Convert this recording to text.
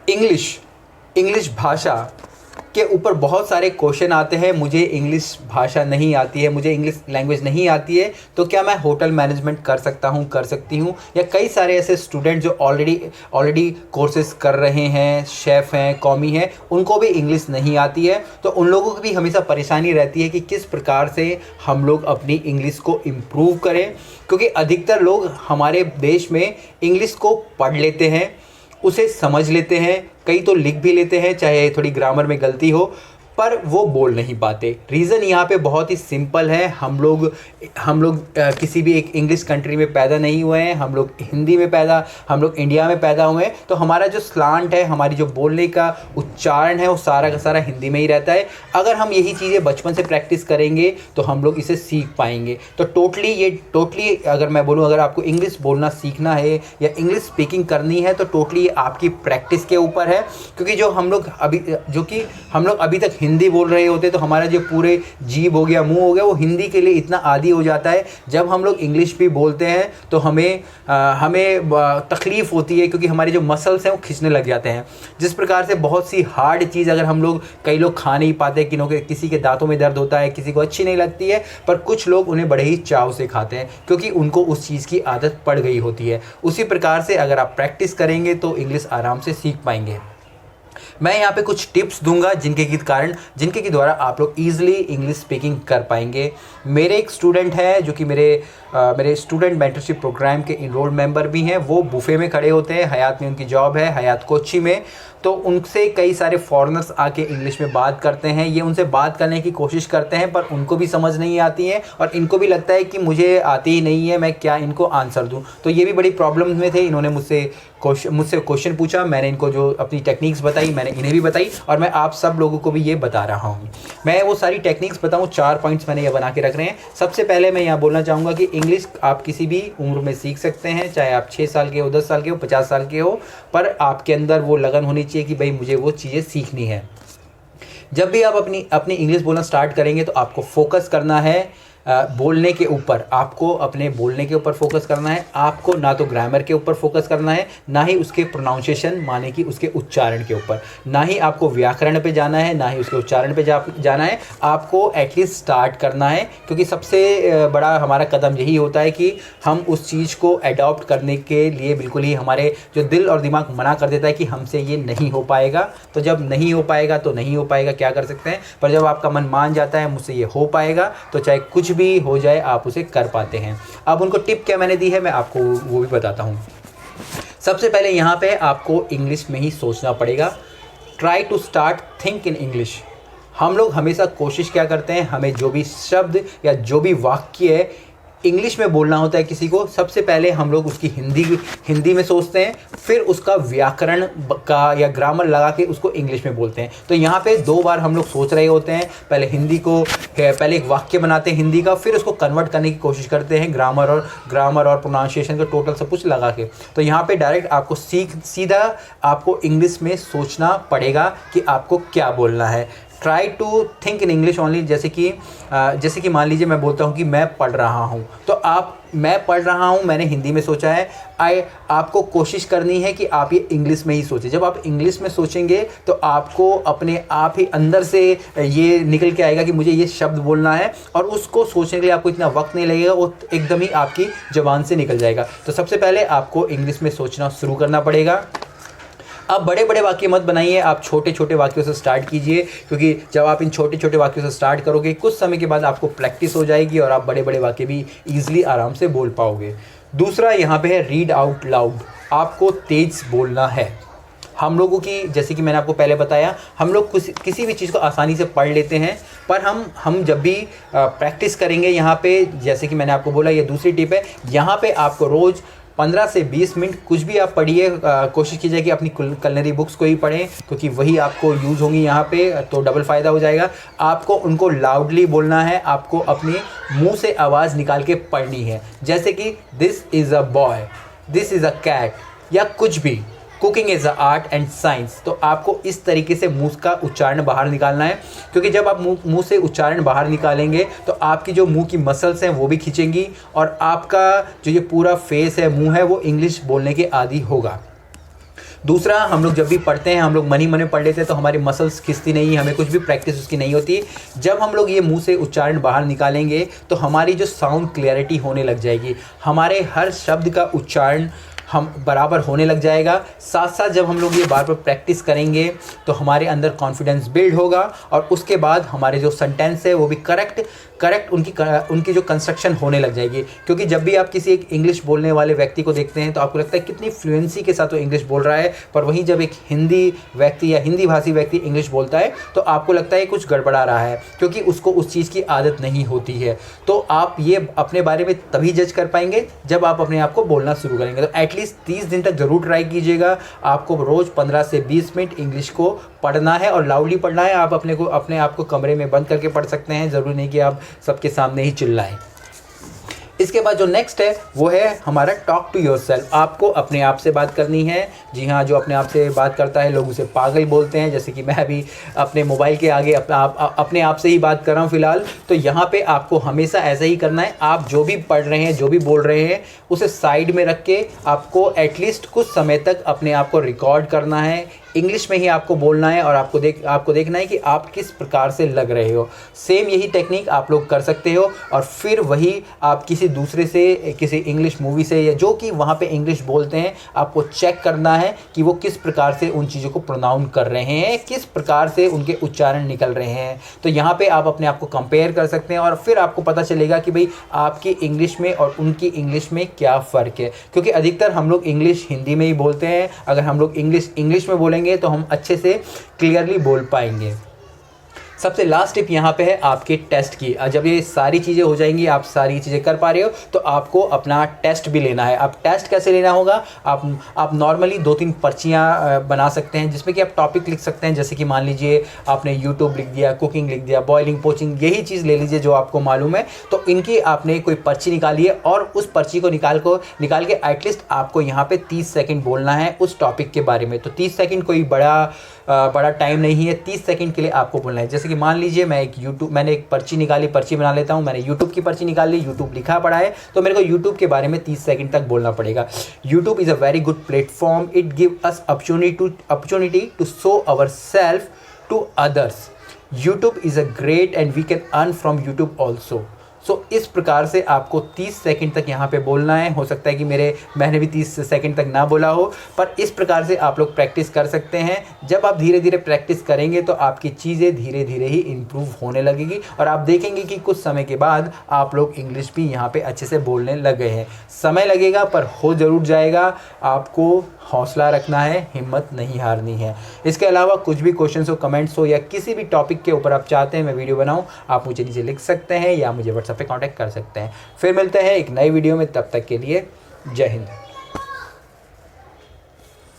English English भाषा के ऊपर बहुत सारे क्वेश्चन आते हैं। मुझे इंग्लिश भाषा नहीं आती है, मुझे इंग्लिश लैंग्वेज नहीं आती है, तो क्या मैं होटल मैनेजमेंट कर सकता हूँ, कर सकती हूँ? या कई सारे ऐसे स्टूडेंट जो ऑलरेडी कोर्सेज कर रहे हैं, शेफ़ हैं, कॉमी हैं, उनको भी इंग्लिश नहीं आती है। तो उन लोगों की भी हमेशा परेशानी रहती है कि किस प्रकार से हम लोग अपनी इंग्लिश को इम्प्रूव करें, क्योंकि अधिकतर लोग हमारे देश में इंग्लिश को पढ़ लेते हैं, उसे समझ लेते हैं, कई तो लिख भी लेते हैं, चाहे थोड़ी ग्रामर में गलती हो, पर वो बोल नहीं पाते। रीज़न यहाँ पे बहुत ही सिंपल है। हम लोग किसी भी एक इंग्लिश कंट्री में पैदा नहीं हुए हैं, हम लोग इंडिया में पैदा हुए हैं, तो हमारा जो स्लांट है, हमारी जो बोलने का उच्चारण है, वो सारा का सारा हिंदी में ही रहता है। अगर हम यही चीज़ें बचपन से प्रैक्टिस करेंगे तो हम लोग इसे सीख पाएंगे। तो टोटली अगर मैं बोलूँ, अगर आपको इंग्लिश बोलना सीखना है या इंग्लिश स्पीकिंग करनी है, तो टोटली आपकी प्रैक्टिस के ऊपर है। क्योंकि हम लोग अभी तक हिंदी बोल रहे होते, तो हमारा जो पूरे जीभ हो गया, मुंह हो गया, वो हिंदी के लिए इतना आदी हो जाता है। जब हम लोग इंग्लिश भी बोलते हैं तो हमें तकलीफ़ होती है, क्योंकि हमारे जो मसल्स हैं वो खिंचने लग जाते हैं। जिस प्रकार से बहुत सी हार्ड चीज़ अगर कई लोग खा नहीं पाते, किसी के दांतों में दर्द होता है, किसी को अच्छी नहीं लगती है, पर कुछ लोग उन्हें बड़े ही चाव से खाते हैं, क्योंकि उनको उस चीज़ की आदत पड़ गई होती है। उसी प्रकार से अगर आप प्रैक्टिस करेंगे तो इंग्लिश आराम से सीख पाएंगे। मैं यहाँ पे कुछ टिप्स दूंगा जिनके के द्वारा आप लोग ईजिली इंग्लिश स्पीकिंग कर पाएंगे। मेरे एक स्टूडेंट है जो कि मेरे स्टूडेंट मेंटरशिप प्रोग्राम के इनरोल्ड मेंबर भी हैं। वो बुफे में खड़े होते हैं, हयात में उनकी जॉब है, हयात कोची में। तो उनसे कई सारे फॉरेनर्स आके इंग्लिश में बात करते हैं। ये उनसे बात करने की कोशिश करते हैं, पर उनको भी समझ नहीं आती है और इनको भी लगता है कि मुझे आती ही नहीं है, मैं क्या इनको आंसर दूं। तो ये भी बड़ी प्रॉब्लम में थे। इन्होंने मुझसे क्वेश्चन पूछा, मैंने इनको जो अपनी टेक्निक्स बताई मैंने इन्हें भी बताई, और मैं आप सब लोगों को भी ये बता रहा हूँ। मैं वो सारी टेक्निक्स बताऊँ, 4 पॉइंट्स मैंने ये बना के रख रहे हैं। सबसे पहले मैं यहाँ बोलना चाहूँगा कि इंग्लिश आप किसी भी उम्र में सीख सकते हैं, चाहे आप 6 साल के हो, 10 साल के हो, 50 साल के हो, पर आपके अंदर वो लगन होनी चाहिए कि भाई मुझे वो चीज़ें सीखनी है। जब भी आप अपनी इंग्लिश बोलना स्टार्ट करेंगे तो आपको फोकस करना है बोलने के ऊपर। आपको अपने बोलने के ऊपर फोकस करना है। आपको ना तो ग्रामर के ऊपर फोकस करना है, ना ही उसके प्रोनाउंसिएशन माने कि उसके उच्चारण के ऊपर, ना ही आपको व्याकरण पे जाना है, ना ही उसके उच्चारण पे जाना है। आपको एटलीस्ट स्टार्ट करना है, क्योंकि सबसे बड़ा हमारा कदम यही होता है कि हम उस चीज़ को एडॉप्ट करने के लिए बिल्कुल ही हमारे जो दिल और दिमाग मना कर देता है कि हमसे ये नहीं हो पाएगा। तो जब नहीं हो पाएगा तो नहीं हो पाएगा, क्या कर सकते हैं। पर जब आपका मन मान जाता है मुझसे ये हो पाएगा, तो चाहे कुछ भी हो जाए आप उसे कर पाते हैं। अब उनको टिप क्या मैंने दी है मैं आपको वो भी बताता हूँ। सबसे पहले यहाँ पे आपको इंग्लिश में ही सोचना पड़ेगा। Try to start think in English. हम लोग हमेशा कोशिश क्या करते हैं, हमें जो भी शब्द या जो भी वाक्य है इंग्लिश में बोलना होता है किसी को, सबसे पहले हम लोग उसकी हिंदी में सोचते हैं, फिर उसका व्याकरण का या ग्रामर लगा के उसको इंग्लिश में बोलते हैं। तो यहाँ पे 2 बार हम लोग सोच रहे होते हैं। पहले एक वाक्य बनाते हैं हिंदी का, फिर उसको कन्वर्ट करने की कोशिश करते हैं ग्रामर और प्रोनाउंसिएशन का टोटल सब कुछ लगा के। तो यहाँ पे डायरेक्ट आपको सीधा आपको इंग्लिश में सोचना पड़ेगा कि आपको क्या बोलना है। Try to think in English only. जैसे कि मान लीजिए मैं बोलता हूँ कि मैं पढ़ रहा हूँ, तो मैं पढ़ रहा हूँ मैंने हिंदी में सोचा है। आपको कोशिश करनी है कि आप ये इंग्लिश में ही सोचें। जब आप इंग्लिश में सोचेंगे तो आपको अपने आप ही अंदर से ये निकल के आएगा कि मुझे ये शब्द बोलना है, और उसको सोचने के लिए आपको इतना वक्त नहीं लगेगा, वो एकदम ही आपकी ज़बान से निकल जाएगा। तो सबसे पहले आपको इंग्लिश में सोचना शुरू करना पड़ेगा। आप बड़े बड़े वाक्य मत बनाइए, आप छोटे छोटे वाक्यों से स्टार्ट कीजिए, क्योंकि जब आप इन छोटे छोटे वाक्यों से स्टार्ट करोगे कुछ समय के बाद आपको प्रैक्टिस हो जाएगी और आप बड़े बड़े वाक्य भी ईजिली आराम से बोल पाओगे। दूसरा यहाँ पे है रीड आउट लाउड। आपको तेज़ बोलना है। हम लोगों की, जैसे कि मैंने आपको पहले बताया, हम लोग किसी भी चीज़ को आसानी से पढ़ लेते हैं, पर हम जब भी प्रैक्टिस करेंगे यहाँ पे, जैसे कि मैंने आपको बोला ये दूसरी टिप है, यहाँ पे आपको रोज़ 15 से 20 मिनट कुछ भी आप पढ़िए। कोशिश कीजिए कि अपनी कलनरी बुक्स को ही पढ़ें, क्योंकि वही आपको यूज़ होंगी यहाँ पे, तो डबल फ़ायदा हो जाएगा। आपको उनको लाउडली बोलना है, आपको अपने मुंह से आवाज़ निकाल के पढ़नी है। जैसे कि this is a boy, this is a cat, या कुछ भी। Cooking is a art and science. तो आपको इस तरीके से मुंह का उच्चारण बाहर निकालना है, क्योंकि जब आप मुंह से उच्चारण बाहर निकालेंगे तो आपकी जो मुंह की मसल्स हैं वो भी खींचेंगी, और आपका जो ये पूरा फेस है, मुंह है, वो इंग्लिश बोलने के आदी होगा। दूसरा, हम लोग जब भी पढ़ते हैं हम लोग मन ही मन में पढ़ लेते हैं तो हमारी मसल्स खिंचती नहीं है, हमें कुछ भी प्रैक्टिस उसकी नहीं होती। जब हम लोग ये मुंह से उच्चारण बाहर निकालेंगे तो हमारी जो साउंड क्लैरिटी होने लग जाएगी, हमारे हर शब्द का उच्चारण हम बराबर होने लग जाएगा। साथ साथ जब हम लोग ये बार बार प्रैक्टिस करेंगे तो हमारे अंदर कॉन्फिडेंस बिल्ड होगा और उसके बाद हमारे जो सेंटेंस है वो भी करेक्ट उनकी जो कंस्ट्रक्शन होने लग जाएगी। क्योंकि जब भी आप किसी एक इंग्लिश बोलने वाले व्यक्ति को देखते हैं तो आपको लगता है कितनी फ्लुएंसी के साथ वो इंग्लिश बोल रहा है, पर वहीं जब एक हिंदी व्यक्ति या हिंदी भाषी व्यक्ति इंग्लिश बोलता है तो आपको लगता है कुछ गड़बड़ा रहा है, क्योंकि उसको उस चीज़ की आदत नहीं होती है। तो आप ये अपने बारे में तभी जज कर पाएंगे जब आप अपने आप को बोलना शुरू करेंगे। तो एटलीस्ट 30 दिन तक ज़रूर ट्राई कीजिएगा। आपको रोज़ 15 से 20 मिनट इंग्लिश को पढ़ना है और लाउडली पढ़ना है। आप अपने आप को कमरे में बंद करके पढ़ सकते हैं, ज़रूरी नहीं कि आप सबके सामने ही चिल्लाएं। इसके बाद जो नेक्स्ट है वो है हमारा टॉक टू योरसेल्फ। आपको अपने आप से बात करनी है। जी हाँ, जो अपने आप से बात करता है लोग उसे पागल बोलते हैं, जैसे कि मैं अभी अपने मोबाइल के आगे अपने आप से ही बात कर रहा हूँ फ़िलहाल। तो यहाँ पे आपको हमेशा ऐसा ही करना है। आप जो भी पढ़ रहे हैं, जो भी बोल रहे हैं, उसे साइड में रख के आपको एटलीस्ट कुछ समय तक अपने आप को रिकॉर्ड करना है। इंग्लिश में ही आपको बोलना है और आपको देखना है कि आप किस प्रकार से लग रहे हो। सेम यही टेक्निक आप लोग कर सकते हो और फिर वही आप किसी दूसरे से, किसी इंग्लिश मूवी से या जो कि वहाँ पे इंग्लिश बोलते हैं, आपको चेक करना है कि वो किस प्रकार से उन चीज़ों को प्रोनाउंस कर रहे हैं, किस प्रकार से उनके उच्चारण निकल रहे हैं। तो यहाँ पे आप अपने आप को कंपेयर कर सकते हैं और फिर आपको पता चलेगा कि भाई आपकी इंग्लिश में और उनकी इंग्लिश में क्या फ़र्क है। क्योंकि अधिकतर हम लोग इंग्लिश हिंदी में ही बोलते हैं। अगर हम लोग इंग्लिश में बोलेंगे तो हम अच्छे से क्लियरली बोल पाएंगे। सबसे लास्ट टिप यहाँ पे है आपके टेस्ट की। जब ये सारी चीज़ें हो जाएंगी, आप सारी चीज़ें कर पा रहे हो, तो आपको अपना टेस्ट भी लेना है। अब टेस्ट कैसे लेना होगा? आप नॉर्मली 2-3 पर्चियाँ बना सकते हैं जिसमें कि आप टॉपिक लिख सकते हैं। जैसे कि मान लीजिए आपने यूट्यूब लिख दिया, कुकिंग लिख दिया, बॉयलिंग, पोचिंग, यही चीज़ ले लीजिए जो आपको मालूम है। तो इनकी आपने कोई पर्ची निकाली है और उस पर्ची को निकाल के एटलीस्ट आपको यहाँ पर 30 सेकेंड बोलना है उस टॉपिक के बारे में। तो 30 सेकेंड कोई बड़ा टाइम नहीं है। 30 सेकंड के लिए आपको बोलना है। जैसे कि मान लीजिए मैंने एक पर्ची निकाली, पर्ची बना लेता हूँ। मैंने यूट्यूब की पर्ची निकाल ली, यूट्यूब लिखा पड़ा है, तो मेरे को यूट्यूब के बारे में 30 सेकंड तक बोलना पड़ेगा। YouTube is a very good platform. It give us opportunity to show our self to others. YouTube is a great and we can earn from YouTube also. So इस प्रकार से आपको 30 सेकंड तक यहाँ पे बोलना है। हो सकता है कि मैंने भी 30 सेकंड तक ना बोला हो, पर इस प्रकार से आप लोग प्रैक्टिस कर सकते हैं। जब आप धीरे धीरे प्रैक्टिस करेंगे तो आपकी चीज़ें धीरे धीरे ही इम्प्रूव होने लगेगी और आप देखेंगे कि कुछ समय के बाद आप लोग इंग्लिश भी यहाँ पे अच्छे से बोलने लग गए हैं। समय लगेगा पर हो ज़रूर जाएगा। आपको हौसला रखना है, हिम्मत नहीं हारनी है। इसके अलावा कुछ भी क्वेश्चंस हो, कमेंट्स हो या किसी भी टॉपिक के ऊपर आप चाहते हैं मैं वीडियो बनाऊं, आप मुझे नीचे लिख सकते हैं या मुझे व्हाट्सएप पे कांटेक्ट कर सकते हैं। फिर मिलते हैं एक नई वीडियो में, तब तक के लिए जय हिंद।